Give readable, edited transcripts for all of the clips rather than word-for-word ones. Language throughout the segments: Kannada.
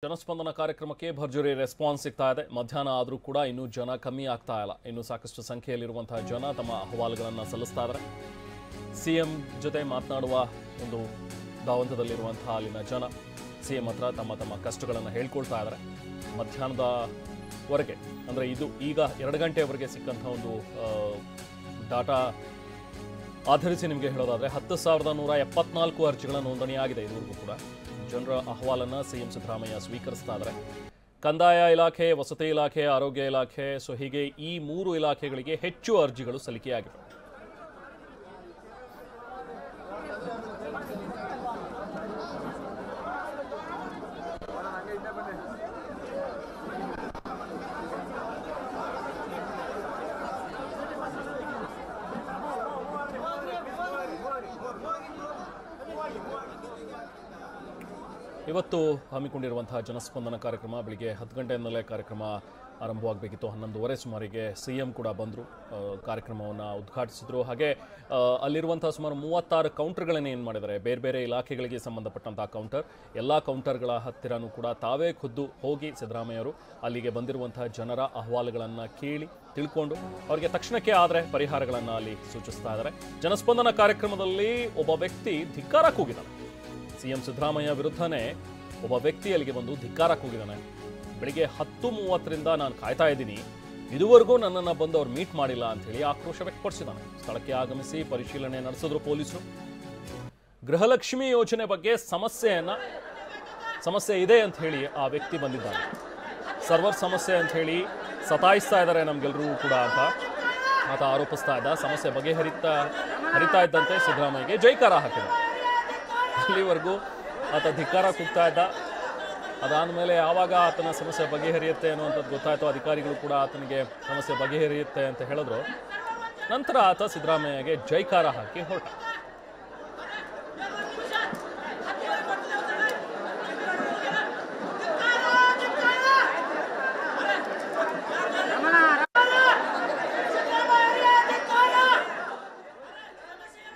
ಜನಸ್ಪಂದನ ಕಾರ್ಯಕ್ರಮಕ್ಕೆ ಭರ್ಜರಿ ರೆಸ್ಪಾನ್ಸ್ ಸಿಗ್ತಾ ಇದೆ. ಮಧ್ಯಾಹ್ನ ಆದರೂ ಕೂಡ ಇನ್ನೂ ಜನ ಕಮ್ಮಿ ಆಗ್ತಾ ಇಲ್ಲ. ಇನ್ನೂ ಸಾಕಷ್ಟು ಸಂಖ್ಯೆಯಲ್ಲಿರುವಂತಹ ಜನ ತಮ್ಮ ಅಹವಾಲುಗಳನ್ನು ಸಲ್ಲಿಸ್ತಾ ಇದ್ದಾರೆ. ಸಿಎಂ ಜೊತೆ ಮಾತನಾಡುವ ಒಂದು ಧಾವಂತದಲ್ಲಿರುವಂತಹ ಅಲ್ಲಿನ ಜನ ಸಿಎಂ ಹತ್ರ ತಮ್ಮ ಕಷ್ಟಗಳನ್ನು ಹೇಳ್ಕೊಳ್ತಾ ಇದ್ದಾರೆ. ಮಧ್ಯಾಹ್ನದವರೆಗೆ ಅಂದರೆ ಇದು ಈಗ 2 ಗಂಟೆಯವರೆಗೆ ಸಿಕ್ಕಂಥ ಒಂದು ಡಾಟಾ ಆಧರಿಸಿ ನಿಮಗೆ ಹೇಳೋದಾದರೆ 10,174 ಅರ್ಜಿಗಳ ನೋಂದಣಿಯಾಗಿದೆ. ಇದುವರೆಗೂ ಕೂಡ ಜನರ ಅಹವಾಲನ್ನು ಸಿಎಂ ಸಿದ್ದರಾಮಯ್ಯ ಸ್ವೀಕರಿಸ್ತಾ ಇದ್ದಾರೆ. ಕಂದಾಯ ಇಲಾಖೆ, ವಸತಿ ಇಲಾಖೆ, ಆರೋಗ್ಯ ಇಲಾಖೆ, ಸೊ ಹೀಗೆ ಈ 3 ಇಲಾಖೆಗಳಿಗೆ ಹೆಚ್ಚು ಅರ್ಜಿಗಳು ಸಲ್ಲಿಕೆಯಾಗಿವೆ. ಇವತ್ತು ಹಮ್ಮಿಕೊಂಡಿರುವಂತಹ ಜನಸ್ಪಂದನ ಕಾರ್ಯಕ್ರಮ ಬೆಳಿಗ್ಗೆ 10 ಗಂಟೆಯಿಂದಲೇ ಕಾರ್ಯಕ್ರಮ ಆರಂಭವಾಗಬೇಕಿತ್ತು. 11:30 ಸುಮಾರಿಗೆ ಸಿಎಂ ಕೂಡ ಬಂದರು, ಕಾರ್ಯಕ್ರಮವನ್ನು ಉದ್ಘಾಟಿಸಿದ್ರು. ಹಾಗೆ ಅಲ್ಲಿರುವಂತಹ ಸುಮಾರು 36 ಕೌಂಟರ್ಗಳನ್ನು ಏನು ಮಾಡಿದ್ದಾರೆ, ಬೇರೆ ಬೇರೆ ಇಲಾಖೆಗಳಿಗೆ ಸಂಬಂಧಪಟ್ಟಂತಹ ಕೌಂಟರ್, ಎಲ್ಲ ಕೌಂಟರ್ಗಳ ಹತ್ತಿರನೂ ಕೂಡ ತಾವೇ ಖುದ್ದು ಹೋಗಿ ಸಿದ್ದರಾಮಯ್ಯವರು ಅಲ್ಲಿಗೆ ಬಂದಿರುವಂತಹ ಜನರ ಅಹವಾಲುಗಳನ್ನು ಕೇಳಿ ತಿಳ್ಕೊಂಡು ಅವರಿಗೆ ತಕ್ಷಣಕ್ಕೆ ಆದರೆ ಪರಿಹಾರಗಳನ್ನು ಅಲ್ಲಿ ಸೂಚಿಸ್ತಾ ಇದ್ದಾರೆ. ಜನಸ್ಪಂದನ ಕಾರ್ಯಕ್ರಮದಲ್ಲಿ ಒಬ್ಬ ವ್ಯಕ್ತಿ ಧಿಕ್ಕಾರ ಕೂಗಿದ್ದಾನೆ. ಸಿಎಂ ಸಿದ್ದರಾಮಯ್ಯ ವಿರುದ್ಧನೇ ಒಬ್ಬ ವ್ಯಕ್ತಿ ಅಲ್ಲಿಗೆ ಬಂದು ಧಿಕ್ಕಾರ ಕೂಗಿದ್ದಾನೆ. ಬೆಳಿಗ್ಗೆ 10:30ರಿಂದ ನಾನು ಕಾಯ್ತಾ ಇದ್ದೀನಿ, ಇದುವರೆಗೂ ನನ್ನನ್ನು ಬಂದು ಅವ್ರು ಮೀಟ್ ಮಾಡಿಲ್ಲ ಅಂಥೇಳಿ ಆಕ್ರೋಶ ವ್ಯಕ್ತಪಡಿಸಿದ್ದಾನೆ. ಸ್ಥಳಕ್ಕೆ ಆಗಮಿಸಿ ಪರಿಶೀಲನೆ ನಡೆಸಿದ್ರು ಪೊಲೀಸರು. ಗೃಹಲಕ್ಷ್ಮಿ ಯೋಜನೆ ಬಗ್ಗೆ ಸಮಸ್ಯೆ ಇದೆ ಅಂತ ಹೇಳಿ ಆ ವ್ಯಕ್ತಿ ಬಂದಿದ್ದಾನೆ. ಸರ್ವರ್ ಸಮಸ್ಯೆ ಅಂತ ಹೇಳಿ ಸತಾಯಿಸ್ತಾ ಇದ್ದಾರೆ ನಮ್ಗೆಲ್ರಿಗೂ ಕೂಡ ಅಂತ ಆತ ಆರೋಪಿಸ್ತಾ ಇದ್ದ. ಸಮಸ್ಯೆ ಹರಿತಾ ಇದ್ದಂತೆ ಸಿದ್ದರಾಮಯ್ಯಗೆ ಜೈಕಾರ ಹಾಕಿದ. ಅಲ್ಲಿವರೆಗೂ ಆತ ಧಿಕ್ಕಾರ ಕೂಗ್ತಾ ಇದ್ದ. ಅದಾದಮೇಲೆ ಯಾವಾಗ ಆತನ ಸಮಸ್ಯೆ ಬಗೆಹರಿಯುತ್ತೆ ಅನ್ನುವಂಥದ್ದು ಗೊತ್ತಾಯಿತು, ಅಧಿಕಾರಿಗಳು ಕೂಡ ಆತನಿಗೆ ಸಮಸ್ಯೆ ಬಗೆಹರಿಯುತ್ತೆ ಅಂತ ಹೇಳಿದ್ರು. ನಂತರ ಆತ ಸಿದ್ದರಾಮಯ್ಯಗೆ ಜೈಕಾರ ಹಾಕಿ ಹೊರಟ.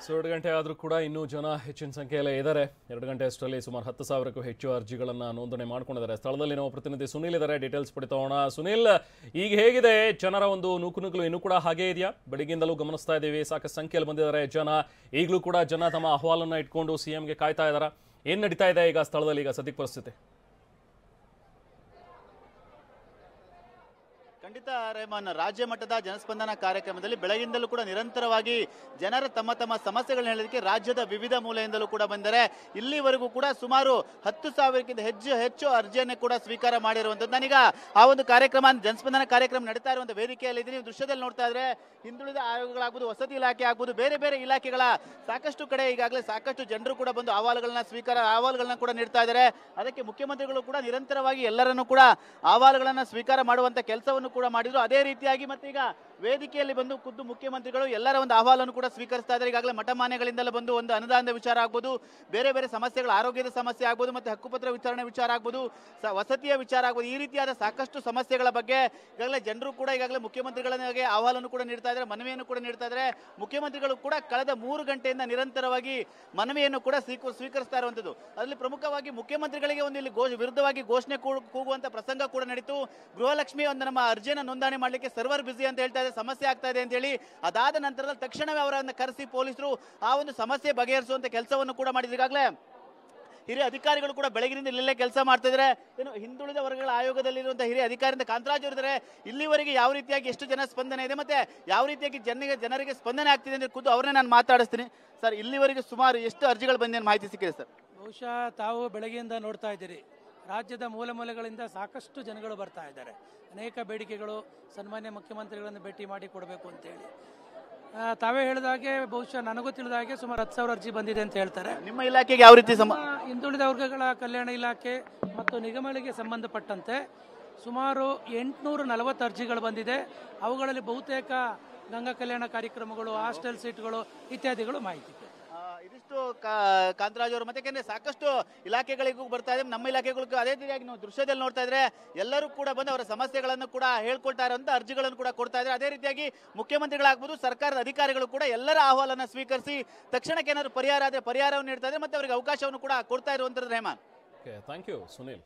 ಸೊ 2 ಗಂಟೆ ಆದರೂ ಕೂಡ ಇನ್ನೂ ಜನ ಹೆಚ್ಚಿನ ಸಂಖ್ಯೆಯಲ್ಲೇ ಇದ್ದಾರೆ. 2 ಗಂಟೆ ಅಷ್ಟರಲ್ಲಿ ಸುಮಾರು 10,000ಕ್ಕೂ ಹೆಚ್ಚು ಅರ್ಜಿಗಳನ್ನು ನೋಂದಣಿ ಮಾಡ್ಕೊಂಡಿದ್ದಾರೆ. ಸ್ಥಳದಲ್ಲಿ ನಮ್ಮ ಪ್ರತಿನಿಧಿ ಸುನೀಲ್ ಇದ್ದಾರೆ, ಡೀಟೇಲ್ಸ್ ಪಡಿತೋಣ. ಸುನೀಲ್, ಈಗ ಹೇಗಿದೆ ಜನರ ಒಂದು ನೂಕುನುಗ್ಗಲು? ಇನ್ನೂ ಕೂಡ ಹಾಗೇ ಇದೆಯಾ? ಬೆಳಗ್ಗಿಂದಲೂ ಗಮನಿಸ್ತಾ ಇದ್ದೀವಿ, ಸಾಕಷ್ಟು ಸಂಖ್ಯೆಯಲ್ಲಿ ಬಂದಿದ್ದಾರೆ ಜನ. ಈಗಲೂ ಕೂಡ ಜನ ತಮ್ಮ ಅಹವಾಲನ್ನು ಇಟ್ಕೊಂಡು ಸಿಎಂಗೆ ಕಾಯ್ತಾ ಇದ್ದಾರೆ. ಏನು ನಡೀತಾ ಇದೆ ಈಗ ಸ್ಥಳದಲ್ಲಿ ಈಗ ಸದ್ಯಕ್ಕೆ ಪರಿಸ್ಥಿತಿ? ಖಂಡಿತ ರೆಹಮಾನ್, ರಾಜ್ಯ ಮಟ್ಟದ ಜನಸ್ಪಂದನ ಕಾರ್ಯಕ್ರಮದಲ್ಲಿ ಬೆಳಗಿಂದಲೂ ಕೂಡ ನಿರಂತರವಾಗಿ ಜನರ ತಮ್ಮ ಸಮಸ್ಯೆಗಳನ್ನ ಹೇಳೋದಕ್ಕೆ ರಾಜ್ಯದ ವಿವಿಧ ಮೂಲೆಯಿಂದಲೂ ಕೂಡ ಬಂದರೆ ಇಲ್ಲಿವರೆಗೂ ಕೂಡ ಸುಮಾರು 10,000ಕ್ಕಿಂತ ಹೆಚ್ಚು ಅರ್ಜಿಯನ್ನು ಕೂಡ ಸ್ವೀಕಾರ ಮಾಡಿರುವಂಥದ್ದು. ನಾನೀಗ ಆ ಒಂದು ಕಾರ್ಯಕ್ರಮ, ಜನಸ್ಪಂದನ ಕಾರ್ಯಕ್ರಮ ನಡೀತಾ ಇರುವಂಥ ವೇದಿಕೆಯಲ್ಲಿ ನೀವು ದೃಶ್ಯದಲ್ಲಿ ನೋಡ್ತಾ ಇದ್ರೆ ಹಿಂದುಳಿದ ಆಯೋಗಗಳಾಗ್ಬೋದು, ವಸತಿ ಇಲಾಖೆ ಆಗ್ಬೋದು, ಬೇರೆ ಬೇರೆ ಇಲಾಖೆಗಳ ಸಾಕಷ್ಟು ಕಡೆ ಈಗಾಗಲೇ ಸಾಕಷ್ಟು ಜನರು ಕೂಡ ಬಂದು ಅಹವಾಲುಗಳನ್ನ ಕೂಡ ನೀಡ್ತಾ ಇದ್ದಾರೆ. ಅದಕ್ಕೆ ಮುಖ್ಯಮಂತ್ರಿಗಳು ಕೂಡ ನಿರಂತರವಾಗಿ ಎಲ್ಲರನ್ನೂ ಕೂಡ ಅಹವಾಲುಗಳನ್ನ ಸ್ವೀಕಾರ ಮಾಡುವಂತ ಕೆಲಸವನ್ನು ಕೂಡ ಮಾಡಿದ್ರು. ಅದೇ ರೀತಿಯಾಗಿ ಮತ್ತೆ ಈಗ ವೇದಿಕೆಯಲ್ಲಿ ಬಂದು ಖುದ್ದು ಮುಖ್ಯಮಂತ್ರಿಗಳು ಎಲ್ಲರ ಒಂದು ಅಹವಾಲನ್ನು ಕೂಡ ಸ್ವೀಕರಿಸ್ತಾ ಇದ್ದಾರೆ. ಈಗಾಗಲೇ ಮಠಮಾನ್ಯಗಳಿಂದಲೇ ಬಂದು ಒಂದು ಅನುದಾನದ ವಿಚಾರ ಆಗ್ಬೋದು, ಬೇರೆ ಬೇರೆ ಸಮಸ್ಯೆಗಳು, ಆರೋಗ್ಯದ ಸಮಸ್ಯೆ ಆಗ್ಬೋದು, ಮತ್ತೆ ಹಕ್ಕುಪತ್ರ ವಿತರಣೆ ವಿಚಾರ ಆಗ್ಬೋದು, ವಸತಿಯ ವಿಚಾರ ಆಗ್ಬೋದು, ಈ ರೀತಿಯಾದ ಸಾಕಷ್ಟು ಸಮಸ್ಯೆಗಳ ಬಗ್ಗೆ ಈಗಾಗಲೇ ಜನರು ಕೂಡ ಈಗಾಗಲೇ ಮುಖ್ಯಮಂತ್ರಿಗಳಿಗೆ ಅಹವಾಲನ್ನು ಕೂಡ ನೀಡ್ತಾ ಇದ್ದಾರೆ, ಮನವಿಯನ್ನು ಕೂಡ ನೀಡ್ತಾ ಇದ್ದಾರೆ. ಮುಖ್ಯಮಂತ್ರಿಗಳು ಕೂಡ ಕಳೆದ 3 ಗಂಟೆಯಿಂದ ನಿರಂತರವಾಗಿ ಮನವಿಯನ್ನು ಕೂಡ ಸ್ವೀಕರಿಸ್ತಾ ಇರುವಂತದ್ದು. ಅದರಲ್ಲಿ ಪ್ರಮುಖವಾಗಿ ಮುಖ್ಯಮಂತ್ರಿಗಳಿಗೆ ಒಂದು ಇಲ್ಲಿ ವಿರುದ್ಧವಾಗಿ ಘೋಷಣೆ ಕೂಗುವಂತ ಪ್ರಸಂಗ ಕೂಡ ನಡೀತು. ಗೃಹಲಕ್ಷ್ಮಿ ಒಂದು ನಮ್ಮ ಅರ್ಜಿಯನ್ನು ನೋಂದಣಿ ಮಾಡಲಿಕ್ಕೆ ಸರ್ವರ್ ಬಿಸಿ ಅಂತ ಹೇಳ್ತಾ ಇದೆ, ಸಮಸ್ಯೆ ಆಗ್ತಾ ಇದೆ ಅಂತ ಹೇಳಿ ಅದಾದ ನಂತರದಲ್ಲಿ ತಕ್ಷಣವೇ ಅವರನ್ನು ಕರೆಸಿ ಪೊಲೀಸರು ಆ ಒಂದು ಸಮಸ್ಯೆ ಬಗೆಹರಿಸುವಂತ ಕೆಲಸವನ್ನು ಕೂಡ ಮಾಡಿದ್ರು. ಈಗಾಗಲೇ ಹಿರಿಯ ಅಧಿಕಾರಿಗಳು ಕೂಡ ಬೆಳಗಿನಿಂದ ಇಲ್ಲೇ ಕೆಲಸ ಮಾಡ್ತಾ ಇದ್ದಾರೆ. ಏನು ಹಿಂದುಳಿದ ವರ್ಗಗಳ ಆಯೋಗದಲ್ಲಿರುವಂತಹ ಹಿರಿಯ ಅಧಿಕಾರಿಯಿಂದ ಕಾಂತರಾಜ್ ಅವರಿದ್ದಾರೆ. ಇಲ್ಲಿವರೆಗೆ ಯಾವ ರೀತಿಯಾಗಿ ಎಷ್ಟು ಜನ ಸ್ಪಂದನೆ ಇದೆ ಮತ್ತೆ ಯಾವ ರೀತಿಯಾಗಿ ಜನರಿಗೆ ಸ್ಪಂದನೆ ಆಗ್ತಿದೆ ಅಂದ್ರೆ ಖುದ್ದು ಅವ್ರನ್ನೇ ನಾನು ಮಾತಾಡಿಸ್ತೀನಿ. ಸರ್, ಇಲ್ಲಿವರೆಗೆ ಸುಮಾರು ಎಷ್ಟು ಅರ್ಜಿಗಳು ಬಂದ ಮಾಹಿತಿ ಸಿಕ್ಕಿದೆ ಸರ್? ಬಹುಶಃ ತಾವು ಬೆಳಗ್ಗೆಯಿಂದ ನೋಡ್ತಾ ಇದ್ದೀರಿ, ರಾಜ್ಯದ ಮೂಲೆ ಮೂಲೆಗಳಿಂದ ಸಾಕಷ್ಟು ಜನಗಳು ಬರ್ತಾ ಇದ್ದಾರೆ. ಅನೇಕ ಬೇಡಿಕೆಗಳು, ಸನ್ಮಾನ್ಯ ಮುಖ್ಯಮಂತ್ರಿಗಳನ್ನು ಭೇಟಿ ಮಾಡಿ ಕೊಡಬೇಕು ಅಂತೇಳಿ. ತಾವೇ ಹೇಳಿದಾಗೆ ಬಹುಶಃ ನನಗೂ ತಿಳಿದಾಗೆ ಸುಮಾರು 10,000 ಅರ್ಜಿ ಬಂದಿದೆ ಅಂತ ಹೇಳ್ತಾರೆ. ನಿಮ್ಮ ಇಲಾಖೆಗೆ ಯಾವ ರೀತಿ? ಹಿಂದುಳಿದ ವರ್ಗಗಳ ಕಲ್ಯಾಣ ಇಲಾಖೆ ಮತ್ತು ನಿಗಮಗಳಿಗೆ ಸಂಬಂಧಪಟ್ಟಂತೆ ಸುಮಾರು 840 ಅರ್ಜಿಗಳು ಬಂದಿದೆ. ಅವುಗಳಲ್ಲಿ ಬಹುತೇಕ ಗಂಗಾ ಕಲ್ಯಾಣ ಕಾರ್ಯಕ್ರಮಗಳು, ಹಾಸ್ಟೆಲ್ ಸೀಟ್ಗಳು ಇತ್ಯಾದಿಗಳು ಮಾಹಿತಿ. ಇದಿಷ್ಟು ಕಾಂತರಾಜ್ ಅವರು. ಮತ್ತೆ ಸಾಕಷ್ಟು ಇಲಾಖೆಗಳಿಗೂ ಬರ್ತಾ ಇದೆ, ನಮ್ಮ ಇಲಾಖೆಗಳಿಗೂ ಅದೇ ರೀತಿಯಾಗಿ ನಾವು ದೃಶ್ಯದಲ್ಲಿ ನೋಡ್ತಾ ಇದ್ರೆ ಎಲ್ಲರೂ ಕೂಡ ಬಂದು ಅವರ ಸಮಸ್ಯೆಗಳನ್ನು ಕೂಡ ಹೇಳ್ಕೊಳ್ತಾ ಇರುವಂತ ಅರ್ಜಿಗಳನ್ನು ಕೂಡ ಕೊಡ್ತಾ ಇದ್ದಾರೆ. ಅದೇ ರೀತಿಯಾಗಿ ಮುಖ್ಯಮಂತ್ರಿಗಳಾಗಬಹುದು, ಸರ್ಕಾರದ ಅಧಿಕಾರಿಗಳು ಕೂಡ ಎಲ್ಲರ ಅಹವಾಲನ್ನು ಸ್ವೀಕರಿಸಿ ತಕ್ಷಣಕ್ಕೆ ಏನಾದರೂ ಪರಿಹಾರ ಆದರೆ ಪರಿಹಾರವನ್ನು ನೀಡ್ತಾ ಇದ್ದಾರೆ, ಮತ್ತೆ ಅವರಿಗೆ ಅವಕಾಶವನ್ನು ಕೂಡ ಕೊಡ್ತಾ ಇರುವಂತದ್ದು. Rahman, thank you Sunil.